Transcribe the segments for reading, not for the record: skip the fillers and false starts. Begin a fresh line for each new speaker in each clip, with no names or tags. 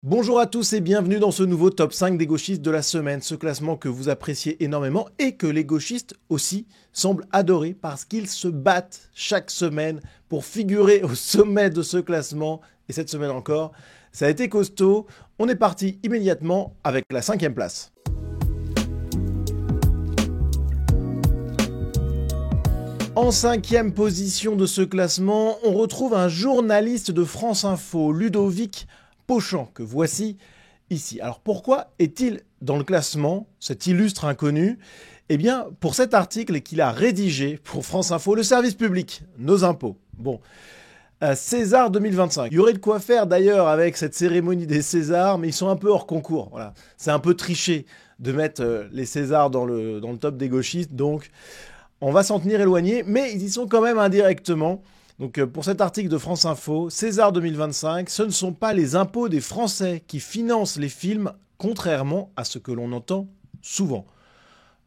Bonjour à tous et bienvenue dans ce nouveau top 5 des gauchistes de la semaine, ce classement que vous appréciez énormément et que les gauchistes aussi semblent adorer parce qu'ils se battent chaque semaine pour figurer au sommet de ce classement. Et cette semaine encore, ça a été costaud. On est parti immédiatement avec la 5e place. En 5e position de ce classement, on retrouve un journaliste de France Info, Ludovic Pochant, que voici ici. Alors pourquoi est-il dans le classement, cet illustre inconnu? Eh bien, pour cet article qu'il a rédigé pour France Info, le service public, nos impôts. Bon, César 2025. Il y aurait de quoi faire d'ailleurs avec cette cérémonie des Césars, mais ils sont un peu hors concours. Voilà. C'est un peu triché de mettre les Césars dans le top des gauchistes, donc on va s'en tenir éloigné, mais ils y sont quand même indirectement. Donc pour cet article de France Info, César 2025, ce ne sont pas les impôts des Français qui financent les films, contrairement à ce que l'on entend souvent.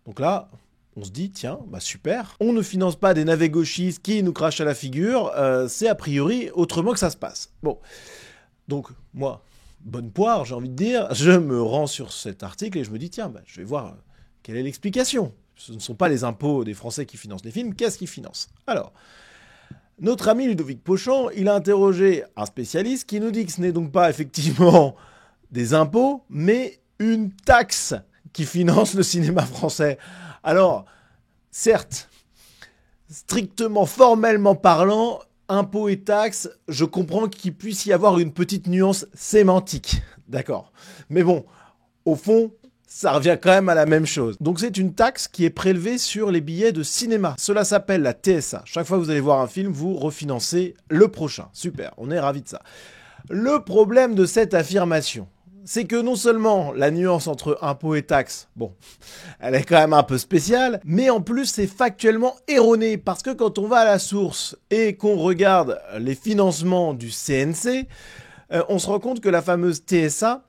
Donc là, on se dit, tiens, bah super, on ne finance pas des navets gauchistes qui nous crachent à la figure, c'est a priori autrement que ça se passe. Bon, donc moi, bonne poire, j'ai envie de dire, je me rends sur cet article et je me dis, tiens, bah, je vais voir quelle est l'explication. Ce ne sont pas les impôts des Français qui financent les films, qu'est-ce qu'ils financent? Alors, notre ami Ludovic Pochant, il a interrogé un spécialiste qui nous dit que ce n'est donc pas effectivement des impôts, mais une taxe qui finance le cinéma français. Alors, certes, strictement, formellement parlant, impôts et taxes, je comprends qu'il puisse y avoir une petite nuance sémantique. D'accord. Mais bon, au fond, ça revient quand même à la même chose. Donc c'est une taxe qui est prélevée sur les billets de cinéma. Cela s'appelle la TSA. Chaque fois que vous allez voir un film, vous refinancez le prochain. Super, on est ravis de ça. Le problème de cette affirmation, c'est que non seulement la nuance entre impôt et taxe, bon, elle est quand même un peu spéciale, mais en plus c'est factuellement erroné, parce que quand on va à la source et qu'on regarde les financements du CNC, on se rend compte que la fameuse TSA,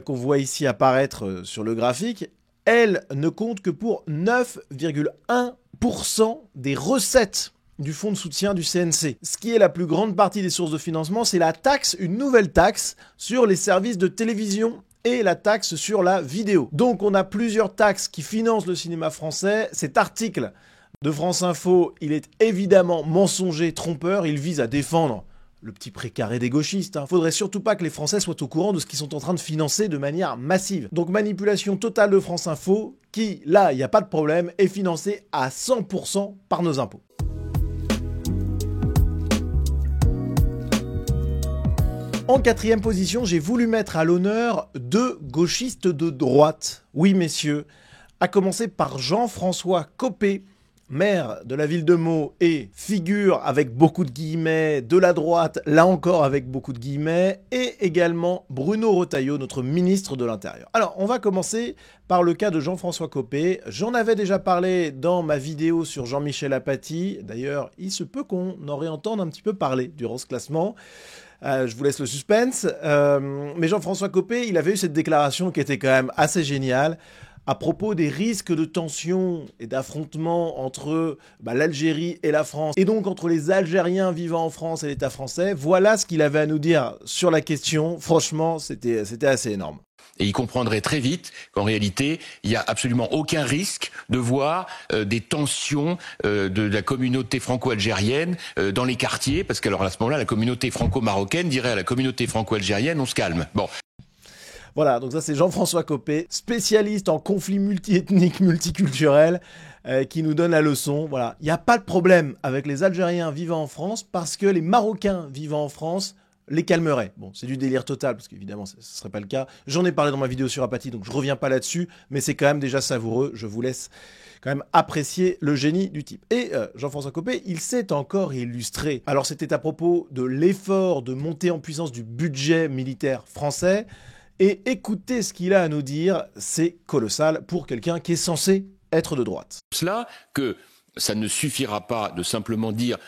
qu'on voit ici apparaître sur le graphique, elle ne compte que pour 9,1% des recettes du fonds de soutien du CNC. Ce qui est la plus grande partie des sources de financement, c'est la taxe, une nouvelle taxe sur les services de télévision et la taxe sur la vidéo. Donc on a plusieurs taxes qui financent le cinéma français. Cet article de France Info, il est évidemment mensonger, trompeur, il vise à défendre le petit précaré des gauchistes. Faudrait surtout pas que les Français soient au courant de ce qu'ils sont en train de financer de manière massive. Donc manipulation totale de France Info, qui, là, il n'y a pas de problème, est financée à 100% par nos impôts. En 4e position, j'ai voulu mettre à l'honneur deux gauchistes de droite. Oui, messieurs, à commencer par Jean-François Copé, maire de la ville de Meaux et figure avec beaucoup de guillemets de la droite, là encore avec beaucoup de guillemets, et également Bruno Retailleau, notre ministre de l'Intérieur. Alors, on va commencer par le cas de Jean-François Copé. J'en avais déjà parlé dans ma vidéo sur Jean-Michel Apathy. D'ailleurs, il se peut qu'on en réentende un petit peu parler durant ce classement. Je vous laisse le suspense. Mais Jean-François Copé, il avait eu cette déclaration qui était quand même assez géniale à propos des risques de tension et d'affrontement entre l'Algérie et la France, et donc entre les Algériens vivant en France et l'État français. Voilà ce qu'il avait à nous dire sur la question. Franchement, c'était assez énorme.
Et il comprendrait très vite qu'en réalité, il n'y a absolument aucun risque de voir des tensions de la communauté franco-algérienne dans les quartiers, parce qu'alors à ce moment-là, la communauté franco-marocaine dirait à la communauté franco-algérienne, on se calme. Bon.
Voilà, donc ça c'est Jean-François Copé, spécialiste en conflits multiethniques, multiculturels, qui nous donne la leçon. Voilà, il n'y a pas de problème avec les Algériens vivant en France parce que les Marocains vivant en France les calmeraient. Bon, c'est du délire total parce qu'évidemment ce ne serait pas le cas. J'en ai parlé dans ma vidéo sur Apathy, donc je reviens pas là-dessus, mais c'est quand même déjà savoureux. Je vous laisse quand même apprécier le génie du type. Et Jean-François Copé, il s'est encore illustré. Alors c'était à propos de l'effort de montée en puissance du budget militaire français. Et écoutez ce qu'il a à nous dire, c'est colossal pour quelqu'un qui est censé être de droite.
Cela que ça ne suffira pas de simplement dire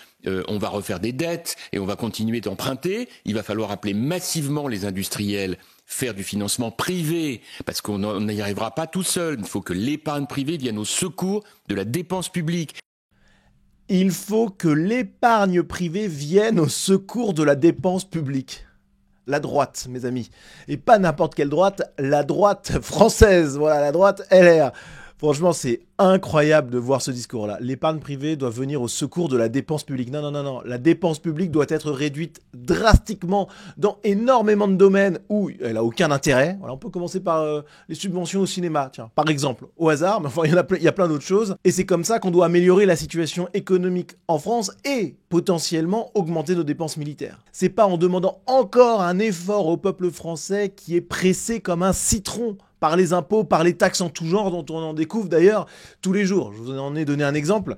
on va refaire des dettes et on va continuer d'emprunter. Il va falloir appeler massivement les industriels, faire du financement privé, parce qu'on n'y arrivera pas tout seul. Il faut que l'épargne privée vienne au secours de la dépense publique.
Il faut que l'épargne privée vienne au secours de la dépense publique. la droite, mes amis. Et pas n'importe quelle droite, la droite française, voilà, la droite LR. Franchement, c'est incroyable de voir ce discours-là. L'épargne privée doit venir au secours de la dépense publique. Non, non, non, non. La dépense publique doit être réduite drastiquement dans énormément de domaines où elle n'a aucun intérêt. Voilà, on peut commencer par les subventions au cinéma, tiens, par exemple, au hasard, mais enfin, il y a plein d'autres choses. Et c'est comme ça qu'on doit améliorer la situation économique en France et potentiellement augmenter nos dépenses militaires. C'est pas en demandant encore un effort au peuple français qui est pressé comme un citron par les impôts, par les taxes en tout genre, dont on en découvre d'ailleurs tous les jours. Je vous en ai donné un exemple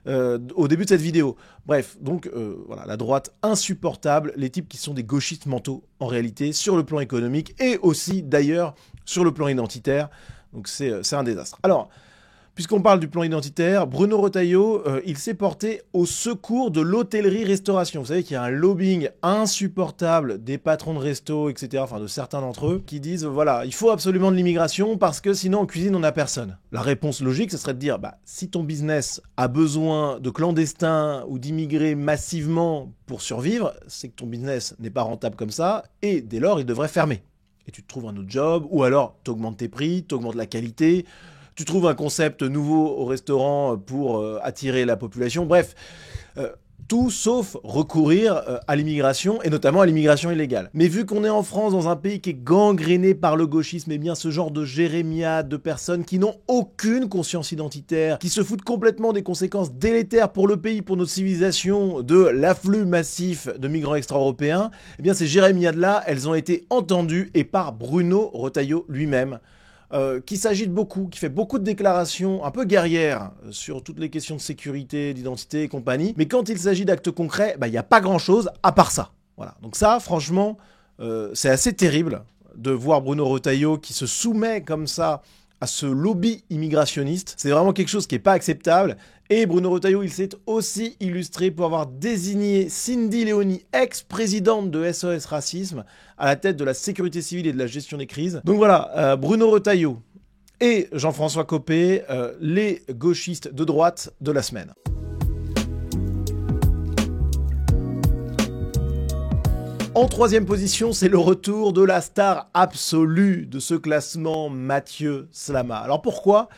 au début de cette vidéo. Bref, donc voilà, la droite insupportable, les types qui sont des gauchistes mentaux en réalité, sur le plan économique et aussi d'ailleurs sur le plan identitaire. Donc c'est un désastre. Alors, puisqu'on parle du plan identitaire, Bruno Retailleau, il s'est porté au secours de l'hôtellerie-restauration. Vous savez qu'il y a un lobbying insupportable des patrons de resto, etc., enfin de certains d'entre eux, qui disent, voilà, il faut absolument de l'immigration parce que sinon en cuisine on n'a personne. La réponse logique, ce serait de dire, bah, si ton business a besoin de clandestins ou d'immigrés massivement pour survivre, c'est que ton business n'est pas rentable comme ça, et dès lors il devrait fermer. Et tu te trouves un autre job, ou alors tu augmentes tes prix, tu augmentes la qualité, tu trouves un concept nouveau au restaurant pour attirer la population. Bref, tout sauf recourir à l'immigration, et notamment à l'immigration illégale. Mais vu qu'on est en France, dans un pays qui est gangréné par le gauchisme, et bien ce genre de jérémiades, de personnes qui n'ont aucune conscience identitaire, qui se foutent complètement des conséquences délétères pour le pays, pour notre civilisation, de l'afflux massif de migrants extra-européens, eh bien ces jérémiades-là, elles ont été entendues, et par Bruno Retailleau lui-même, qui s'agite beaucoup, qui fait beaucoup de déclarations un peu guerrières sur toutes les questions de sécurité, d'identité et compagnie. Mais quand il s'agit d'actes concrets, il n'y a pas grand-chose à part ça. Voilà. Donc ça, franchement, c'est assez terrible de voir Bruno Retailleau qui se soumet comme ça à ce lobby immigrationniste. C'est vraiment quelque chose qui n'est pas acceptable. Et Bruno Retailleau, il s'est aussi illustré pour avoir désigné Cindy Léonie, ex-présidente de SOS Racisme, à la tête de la sécurité civile et de la gestion des crises. Donc voilà, Bruno Retailleau et Jean-François Copé, les gauchistes de droite de la semaine. En troisième position, c'est le retour de la star absolue de ce classement, Mathieu Slama. Alors pourquoi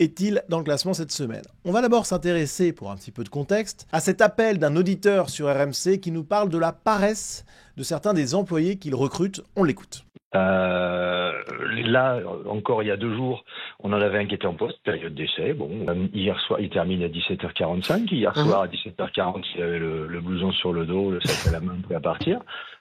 est-il dans le classement cette semaine? On va d'abord s'intéresser, pour un petit peu de contexte, à cet appel d'un auditeur sur RMC qui nous parle de la paresse de certains des employés qu'il recrute. On l'écoute.
Là, encore il y a 2 jours, on en avait un qui était en poste, période d'essai. Bon, hier soir, il termine à 17h45. Hier soir, à 17h40, il avait le blouson sur le dos, le sac à la main, prêt à partir.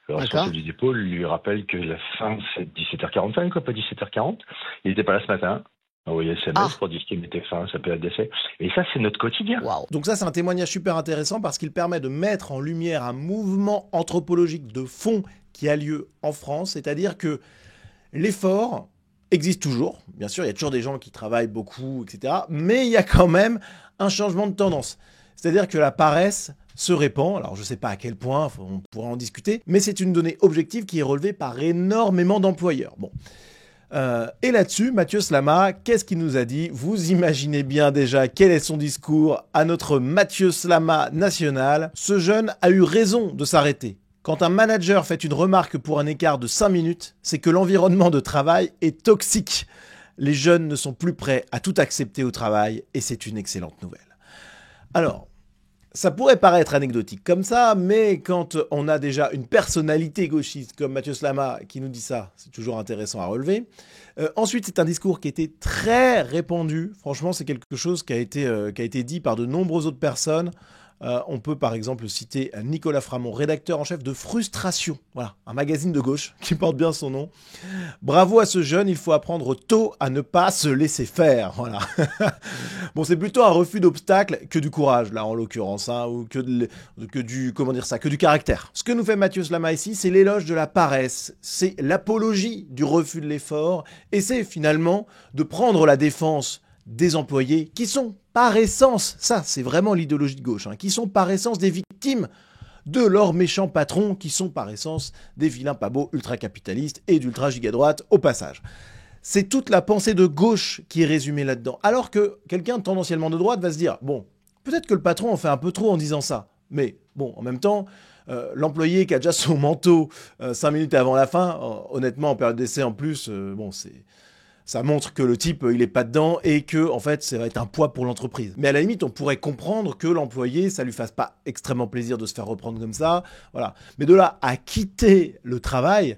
Le responsable du dépôt lui rappelle que la fin, c'est 17h45, quoi, pas 17h40. Il n'était pas là ce matin. Envoyé SMS pour dire qu'il mettait fin à sa période d'essai. Et ça, c'est notre quotidien.
Wow. Donc ça, c'est un témoignage super intéressant parce qu'il permet de mettre en lumière un mouvement anthropologique de fond qui a lieu en France, c'est-à-dire que l'effort existe toujours. Bien sûr, il y a toujours des gens qui travaillent beaucoup, etc. Mais il y a quand même un changement de tendance. C'est-à-dire que la paresse se répand. Alors, je ne sais pas à quel point, on pourra en discuter, mais c'est une donnée objective qui est relevée par énormément d'employeurs. Bon. Et là-dessus, Mathieu Slama, qu'est-ce qu'il nous a dit? Vous imaginez bien déjà quel est son discours à notre Mathieu Slama national. Ce jeune a eu raison de s'arrêter. Quand un manager fait une remarque pour un écart de 5 minutes, c'est que l'environnement de travail est toxique. Les jeunes ne sont plus prêts à tout accepter au travail et c'est une excellente nouvelle. Alors, ça pourrait paraître anecdotique comme ça, mais quand on a déjà une personnalité gauchiste comme Mathieu Slama qui nous dit ça, c'est toujours intéressant à relever. Ensuite, c'est un discours qui était très répandu. Franchement, c'est quelque chose qui a été dit par de nombreuses autres personnes. On peut par exemple citer Nicolas Framont, rédacteur en chef de Frustration, voilà, un magazine de gauche qui porte bien son nom. Bravo à ce jeune, il faut apprendre tôt à ne pas se laisser faire. Voilà. Bon, c'est plutôt un refus d'obstacle que du courage, là en l'occurrence, hein, ou que du caractère. Ce que nous fait Mathieu Slama ici, c'est l'éloge de la paresse, c'est l'apologie du refus de l'effort, et c'est finalement de prendre la défense des employés qui sont par essence, ça c'est vraiment l'idéologie de gauche, qui sont par essence des victimes de leurs méchants patrons, qui sont par essence des vilains pas beaux ultra-capitalistes et d'ultra-giga-droite au passage. C'est toute la pensée de gauche qui est résumée là-dedans. Alors que quelqu'un tendanciellement de droite va se dire, bon, peut-être que le patron en fait un peu trop en disant ça, mais bon, en même temps, l'employé qui a déjà son manteau 5 minutes avant la fin, honnêtement, en période d'essai en plus, ça montre que le type, il est pas dedans et que, en fait, ça va être un poids pour l'entreprise. Mais à la limite, on pourrait comprendre que l'employé, ça lui fasse pas extrêmement plaisir de se faire reprendre comme ça. Voilà. Mais de là à quitter le travail,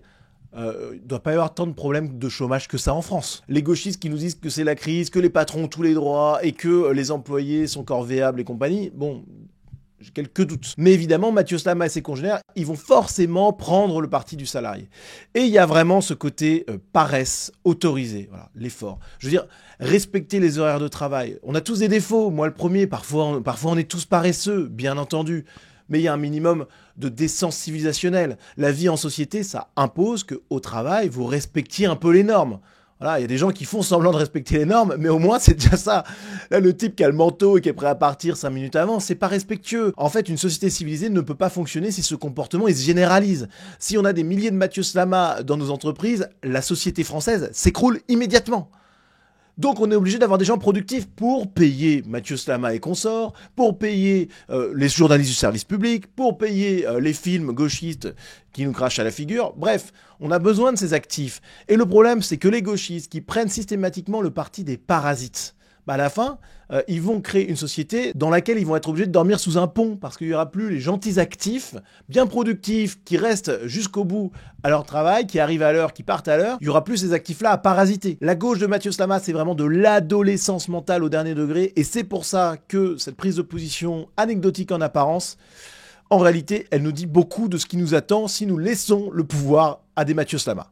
il ne doit pas y avoir tant de problèmes de chômage que ça en France. Les gauchistes qui nous disent que c'est la crise, que les patrons ont tous les droits et que les employés sont corvéables et compagnie, bon, j'ai quelques doutes. Mais évidemment, Mathieu Slama et ses congénères, ils vont forcément prendre le parti du salarié. Et il y a vraiment ce côté paresse autorisée, voilà, l'effort. Je veux dire, respecter les horaires de travail. On a tous des défauts, moi le premier, parfois on est tous paresseux, bien entendu. Mais il y a un minimum de décence civilisationnelle. La vie en société, ça impose qu'au travail, vous respectiez un peu les normes. Voilà, il y a des gens qui font semblant de respecter les normes, mais au moins c'est déjà ça. Là, le type qui a le manteau et qui est prêt à partir 5 minutes avant, c'est pas respectueux. En fait, une société civilisée ne peut pas fonctionner si ce comportement il se généralise. Si on a des milliers de Mathieu Slama dans nos entreprises, la société française s'écroule immédiatement. Donc on est obligé d'avoir des gens productifs pour payer Mathieu Slama et consorts, pour payer les journalistes du service public, pour payer les films gauchistes qui nous crachent à la figure. Bref, on a besoin de ces actifs. Et le problème, c'est que les gauchistes qui prennent systématiquement le parti des parasites, à la fin, ils vont créer une société dans laquelle ils vont être obligés de dormir sous un pont parce qu'il n'y aura plus les gentils actifs, bien productifs, qui restent jusqu'au bout à leur travail, qui arrivent à l'heure, qui partent à l'heure. Il n'y aura plus ces actifs-là à parasiter. La gauche de Mathieu Slama, c'est vraiment de l'adolescence mentale au dernier degré et c'est pour ça que cette prise de position anecdotique en apparence, en réalité, elle nous dit beaucoup de ce qui nous attend si nous laissons le pouvoir à des Mathieu Slama.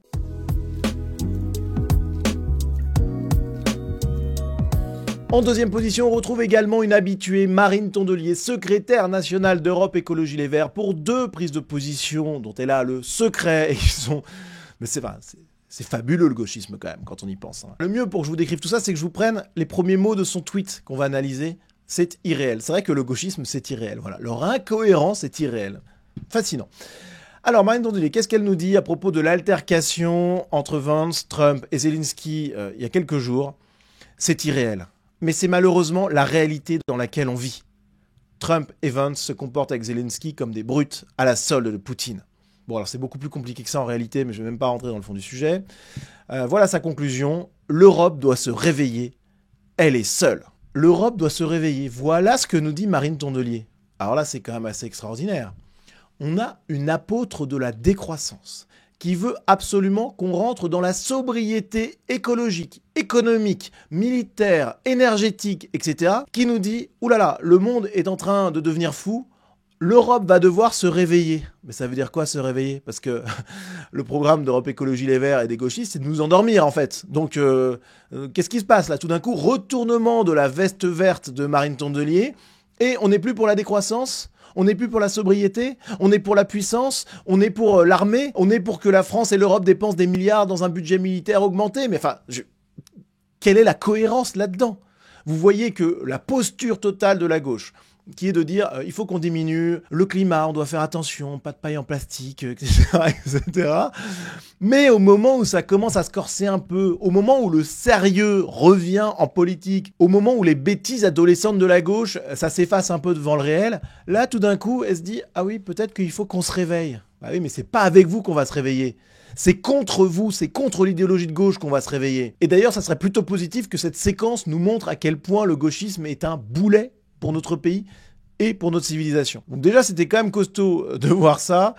En deuxième position, on retrouve également une habituée, Marine Tondelier, secrétaire nationale d'Europe Écologie Les Verts, pour 2 prises de position dont elle a le secret et qui sont... Mais c'est fabuleux le gauchisme quand même, quand on y pense. Le mieux pour que je vous décrive tout ça, c'est que je vous prenne les premiers mots de son tweet qu'on va analyser. C'est irréel. C'est vrai que le gauchisme, c'est irréel. Voilà. Leur incohérence est irréelle. Fascinant. Alors, Marine Tondelier, qu'est-ce qu'elle nous dit à propos de l'altercation entre Vance, Trump et Zelensky il y a quelques jours? C'est irréel. Mais c'est malheureusement la réalité dans laquelle on vit. Trump et Vance se comportent avec Zelensky comme des brutes à la solde de Poutine. Bon, alors c'est beaucoup plus compliqué que ça en réalité, mais je ne vais même pas rentrer dans le fond du sujet. Voilà sa conclusion. L'Europe doit se réveiller. Elle est seule. L'Europe doit se réveiller. Voilà ce que nous dit Marine Tondelier. Alors là, c'est quand même assez extraordinaire. On a une apôtre de la décroissance qui veut absolument qu'on rentre dans la sobriété écologique, économique, militaire, énergétique, etc., qui nous dit « Oulala, le monde est en train de devenir fou, l'Europe va devoir se réveiller ». Mais ça veut dire quoi, se réveiller? Parce que le programme d'Europe Écologie Les Verts et des gauchistes, c'est de nous endormir, en fait. Donc, qu'est-ce qui se passe là? Tout d'un coup, retournement de la veste verte de Marine Tondelier, et on n'est plus pour la décroissance. On n'est plus pour la sobriété, on est pour la puissance, on est pour l'armée, on est pour que la France et l'Europe dépensent des milliards dans un budget militaire augmenté. Mais enfin, quelle est la cohérence là-dedans? Vous voyez que la posture totale de la gauche, qui est de dire il faut qu'on diminue le climat, on doit faire attention, pas de paille en plastique, etc., etc. Mais au moment où ça commence à se corser un peu, au moment où le sérieux revient en politique, au moment où les bêtises adolescentes de la gauche, ça s'efface un peu devant le réel, là tout d'un coup, elle se dit ah oui, peut-être qu'il faut qu'on se réveille. Bah oui, mais c'est pas avec vous qu'on va se réveiller. C'est contre vous, c'est contre l'idéologie de gauche qu'on va se réveiller. Et d'ailleurs, ça serait plutôt positif que cette séquence nous montre à quel point le gauchisme est un boulet pour notre pays et pour notre civilisation. Donc déjà, c'était quand même costaud de voir ça.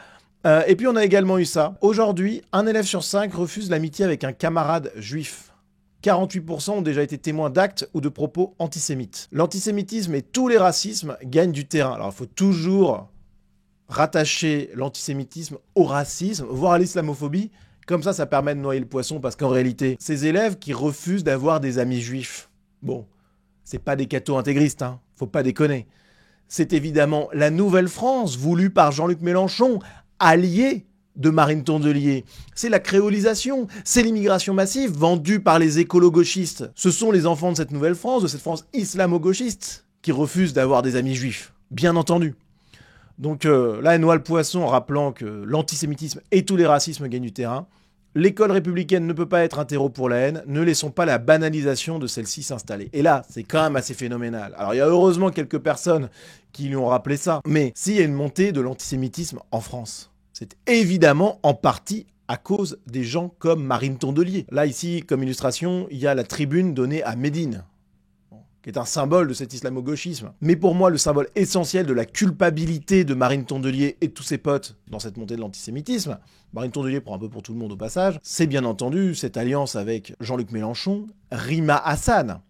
Et puis on a également eu ça. Aujourd'hui, 1 élève sur 5 refuse l'amitié avec un camarade juif. 48% ont déjà été témoins d'actes ou de propos antisémites. L'antisémitisme et tous les racismes gagnent du terrain. Alors il faut toujours rattacher l'antisémitisme au racisme, voire à l'islamophobie. Comme ça permet de noyer le poisson parce qu'en réalité, ces élèves qui refusent d'avoir des amis juifs, bon, c'est pas des cathos intégristes, hein, faut pas déconner. C'est évidemment la nouvelle France voulue par Jean-Luc Mélenchon, allié de Marine Tondelier. C'est la créolisation, c'est l'immigration massive vendue par les écolo-gauchistes. Ce sont les enfants de cette nouvelle France, de cette France islamo-gauchiste, qui refusent d'avoir des amis juifs, bien entendu. Donc là, elle noie le poisson en rappelant que l'antisémitisme et tous les racismes gagnent du terrain. l'école républicaine ne peut pas être un terreau pour la haine, ne laissons pas la banalisation de celle-ci s'installer. Et là, c'est quand même assez phénoménal. Alors il y a heureusement quelques personnes qui lui ont rappelé ça, mais s'il y a une montée de l'antisémitisme en France, c'est évidemment en partie à cause des gens comme Marine Tondelier. Là, ici, comme illustration, il y a la tribune donnée à Médine, qui est un symbole de cet islamo-gauchisme. Mais pour moi, le symbole essentiel de la culpabilité de Marine Tondelier et de tous ses potes dans cette montée de l'antisémitisme, Marine Tondelier prend un peu pour tout le monde au passage, c'est bien entendu cette alliance avec Jean-Luc Mélenchon, Rima Hassan.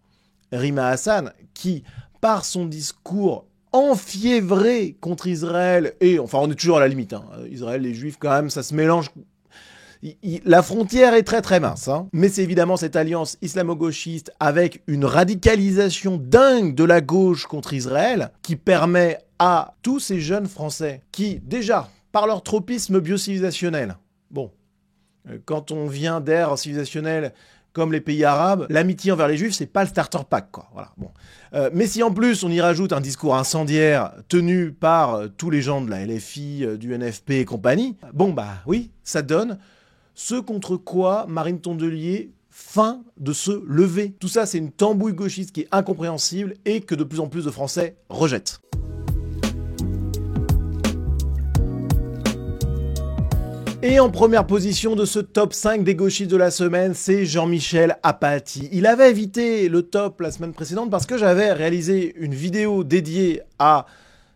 Rima Hassan, qui, par son discours enfiévré contre Israël, et enfin on est toujours à la limite, hein, Israël, les Juifs quand même, ça se mélange. La frontière est très très mince, hein. Mais c'est évidemment cette alliance islamo-gauchiste avec une radicalisation dingue de la gauche contre Israël qui permet à tous ces jeunes Français qui, déjà, par leur tropisme biocivilisationnel, bon, quand on vient d'ères civilisationnelles comme les pays arabes, l'amitié envers les Juifs, c'est pas le starter pack, quoi. Voilà. Bon. Mais si en plus on y rajoute un discours incendiaire tenu par tous les gens de la LFI, du NFP et compagnie, bon bah oui, ça donne ce contre quoi Marine Tondelier feint de se lever. Tout ça, c'est une tambouille gauchiste qui est incompréhensible et que de plus en plus de Français rejettent. Et en première position de ce top 5 des gauchistes de la semaine, c'est Jean-Michel Apathy. Il avait évité le top la semaine précédente parce que j'avais réalisé une vidéo dédiée à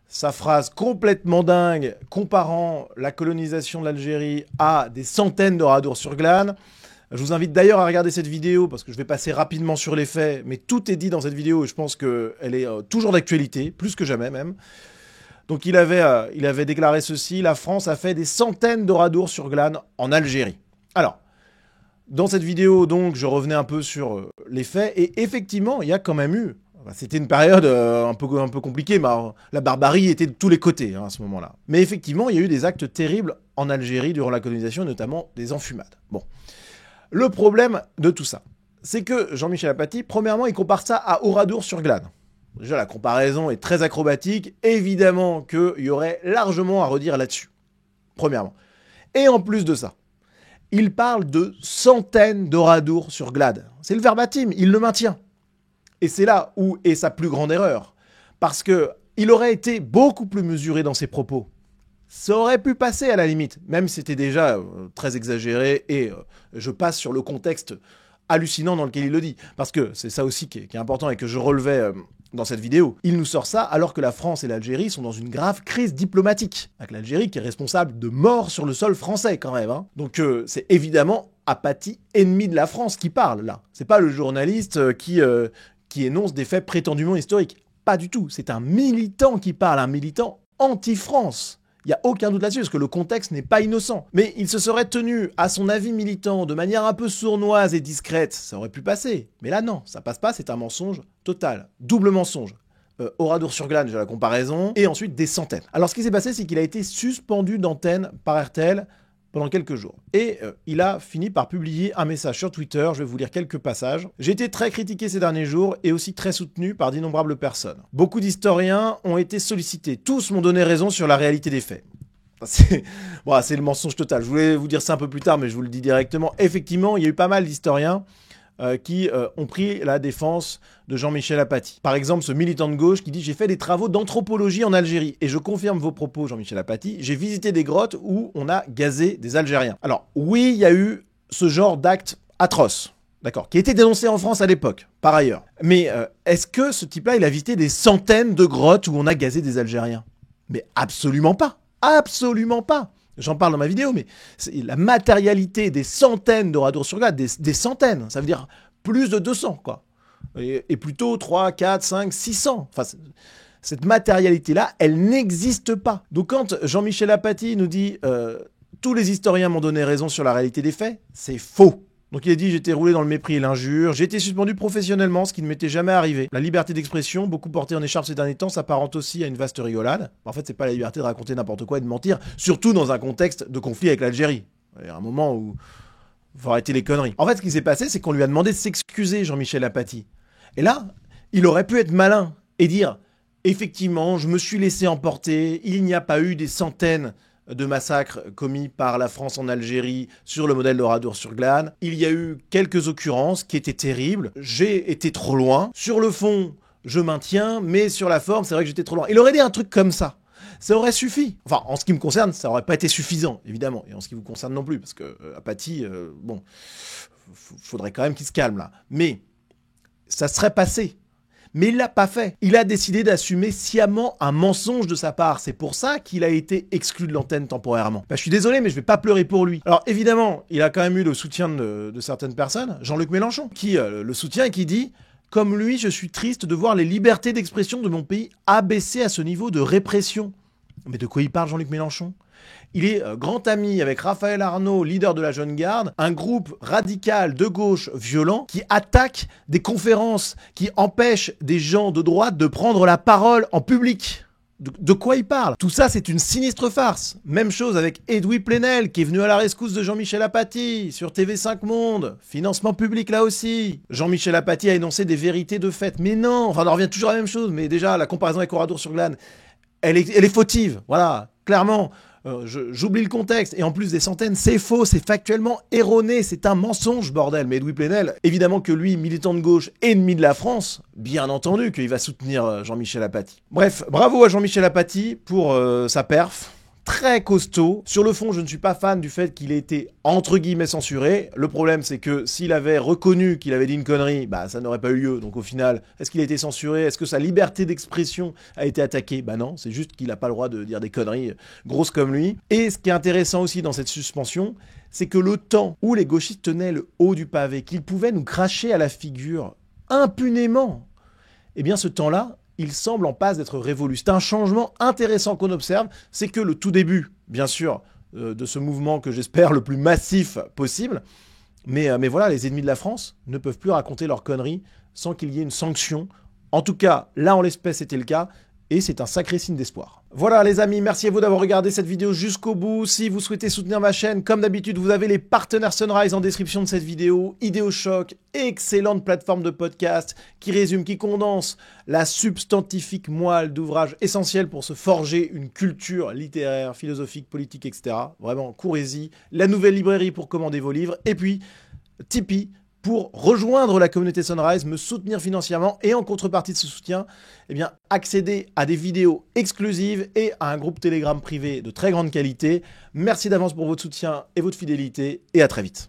sa phrase complètement dingue comparant la colonisation de l'Algérie à des centaines de radours sur glane. Je vous invite d'ailleurs à regarder cette vidéo parce que je vais passer rapidement sur les faits, mais tout est dit dans cette vidéo et je pense qu'elle est toujours d'actualité, plus que jamais même. Donc il avait déclaré ceci: la France a fait des centaines de radours sur glane en Algérie. Alors, dans cette vidéo, donc, je revenais un peu sur les faits et effectivement, il y a quand même eu... C'était une période un peu compliquée, mais la barbarie était de tous les côtés hein, à ce moment-là. Mais effectivement, il y a eu des actes terribles en Algérie durant la colonisation, notamment des enfumades. Bon. Le problème de tout ça, c'est que Jean-Michel Apathy, premièrement, il compare ça à Oradour sur glane. Déjà, la comparaison est très acrobatique. Évidemment qu'il y aurait largement à redire là-dessus. Premièrement. Et en plus de ça, il parle de centaines d'Oradours sur glane. C'est le verbatim, il le maintient. Et c'est là où est sa plus grande erreur. Parce qu'il aurait été beaucoup plus mesuré dans ses propos. Ça aurait pu passer à la limite, même si c'était déjà très exagéré, et je passe sur le contexte hallucinant dans lequel il le dit. Parce que c'est ça aussi qui est important et que je relevais dans cette vidéo. Il nous sort ça alors que la France et l'Algérie sont dans une grave crise diplomatique. Avec l'Algérie qui est responsable de morts sur le sol français quand même. Hein. Donc c'est évidemment Apathy, ennemi de la France, qui parle là. C'est pas le journaliste qui énonce des faits prétendument historiques. Pas du tout. C'est un militant qui parle, un militant anti-France. Il n'y a aucun doute là-dessus, parce que le contexte n'est pas innocent. Mais il se serait tenu à son avis militant de manière un peu sournoise et discrète. Ça aurait pu passer. Mais là, non, ça passe pas, c'est un mensonge total. Double mensonge. Oradour sur glane, j'ai la comparaison. Et ensuite, des centaines. Alors, ce qui s'est passé, c'est qu'il a été suspendu d'antenne par RTL pendant quelques jours. Et il a fini par publier un message sur Twitter, je vais vous lire quelques passages. « J'ai été très critiqué ces derniers jours et aussi très soutenu par d'innombrables personnes. Beaucoup d'historiens ont été sollicités. Tous m'ont donné raison sur la réalité des faits. » C'est le mensonge total. Je voulais vous dire ça un peu plus tard, mais je vous le dis directement. Effectivement, il y a eu pas mal d'historiens qui ont pris la défense de Jean-Michel Apathy. Par exemple, ce militant de gauche qui dit « J'ai fait des travaux d'anthropologie en Algérie et je confirme vos propos, Jean-Michel Apathy. J'ai visité des grottes où on a gazé des Algériens. » Alors, oui, il y a eu ce genre d'acte atroce, d'accord, qui a été dénoncé en France à l'époque, par ailleurs. Mais est-ce que ce type-là, il a visité des centaines de grottes où on a gazé des Algériens? Mais absolument pas. Absolument pas. J'en parle dans ma vidéo, mais la matérialité des centaines d'Oradours sur glane, des centaines, ça veut dire plus de 200, quoi. Et plutôt 3, 4, 5, 600. Enfin, cette matérialité-là, elle n'existe pas. Donc quand Jean-Michel Apathy nous dit « Tous les historiens m'ont donné raison sur la réalité des faits », c'est faux. Donc il a dit « J'étais roulé dans le mépris et l'injure, j'ai été suspendu professionnellement, ce qui ne m'était jamais arrivé. La liberté d'expression, beaucoup portée en écharpe ces derniers temps, s'apparente aussi à une vaste rigolade. En fait, c'est pas la liberté de raconter n'importe quoi et de mentir, surtout dans un contexte de conflit avec l'Algérie. Il y a un moment où il faut arrêter les conneries. En fait, ce qui s'est passé, c'est qu'on lui a demandé de s'excuser, Jean-Michel Apathy. Et là, il aurait pu être malin et dire « Effectivement, je me suis laissé emporter, il n'y a pas eu des centaines de massacres commis par la France en Algérie sur le modèle de Oradour-sur-Glane. Il y a eu quelques occurrences qui étaient terribles. J'ai été trop loin. Sur le fond, je maintiens, mais sur la forme, c'est vrai que j'étais trop loin. Il aurait dit un truc comme ça. Ça aurait suffi. Enfin, en ce qui me concerne, ça aurait pas été suffisant, évidemment. Et en ce qui vous concerne non plus, parce que Apathy, bon, faudrait quand même qu'il se calme là. Mais ça serait passé. Mais il l'a pas fait. Il a décidé d'assumer sciemment un mensonge de sa part. C'est pour ça qu'il a été exclu de l'antenne temporairement. Je suis désolé, mais je vais pas pleurer pour lui. Alors évidemment, il a quand même eu le soutien de certaines personnes. Jean-Luc Mélenchon, qui le soutient et qui dit « Comme lui, je suis triste de voir les libertés d'expression de mon pays abaissées à ce niveau de répression. » Mais de quoi il parle Jean-Luc Mélenchon ? Il est grand ami avec Raphaël Arnaud, leader de la Jeune Garde, un groupe radical de gauche violent qui attaque des conférences, qui empêche des gens de droite de prendre la parole en public. De quoi il parle? Tout ça, c'est une sinistre farce. Même chose avec Edoui Plenel, qui est venu à la rescousse de Jean-Michel Apathy, sur TV5 Monde. Financement public là aussi. Jean-Michel Apathy a énoncé des vérités de fait. Mais non, enfin on en revient toujours à la même chose. Mais déjà, la comparaison avec Oradour-sur-Glane, elle est fautive. Voilà, clairement. J'oublie le contexte, et en plus des centaines, c'est faux, c'est factuellement erroné, c'est un mensonge, bordel. Mais Edoui Plenel, évidemment que lui, militant de gauche, ennemi de la France, bien entendu qu'il va soutenir Jean-Michel Apathy. Bref, bravo à Jean-Michel Apathy pour sa perf. Très costaud. Sur le fond, je ne suis pas fan du fait qu'il ait été entre guillemets censuré. Le problème, c'est que s'il avait reconnu qu'il avait dit une connerie, bah ça n'aurait pas eu lieu. Donc au final, est-ce qu'il a été censuré? Est-ce que sa liberté d'expression a été attaquée? Bah non, c'est juste qu'il n'a pas le droit de dire des conneries grosses comme lui. Et ce qui est intéressant aussi dans cette suspension, c'est que le temps où les gauchistes tenaient le haut du pavé, qu'ils pouvaient nous cracher à la figure impunément, eh bien ce temps-là, il semble en passe d'être révolu. C'est un changement intéressant qu'on observe, c'est que le tout début, bien sûr, de ce mouvement que j'espère le plus massif possible, mais voilà, les ennemis de la France ne peuvent plus raconter leurs conneries sans qu'il y ait une sanction. En tout cas, là en l'espèce, c'était le cas, et c'est un sacré signe d'espoir. Voilà les amis, merci à vous d'avoir regardé cette vidéo jusqu'au bout. Si vous souhaitez soutenir ma chaîne, comme d'habitude, vous avez les partenaires Sunrise en description de cette vidéo. Idéochoc, excellente plateforme de podcast qui résume, qui condense la substantifique moelle d'ouvrages essentiels pour se forger une culture littéraire, philosophique, politique, etc. Vraiment, courez-y. La nouvelle librairie pour commander vos livres. Et puis, Tipeee, pour rejoindre la communauté Sunrise, me soutenir financièrement et en contrepartie de ce soutien, eh bien, accéder à des vidéos exclusives et à un groupe Telegram privé de très grande qualité. Merci d'avance pour votre soutien et votre fidélité et à très vite.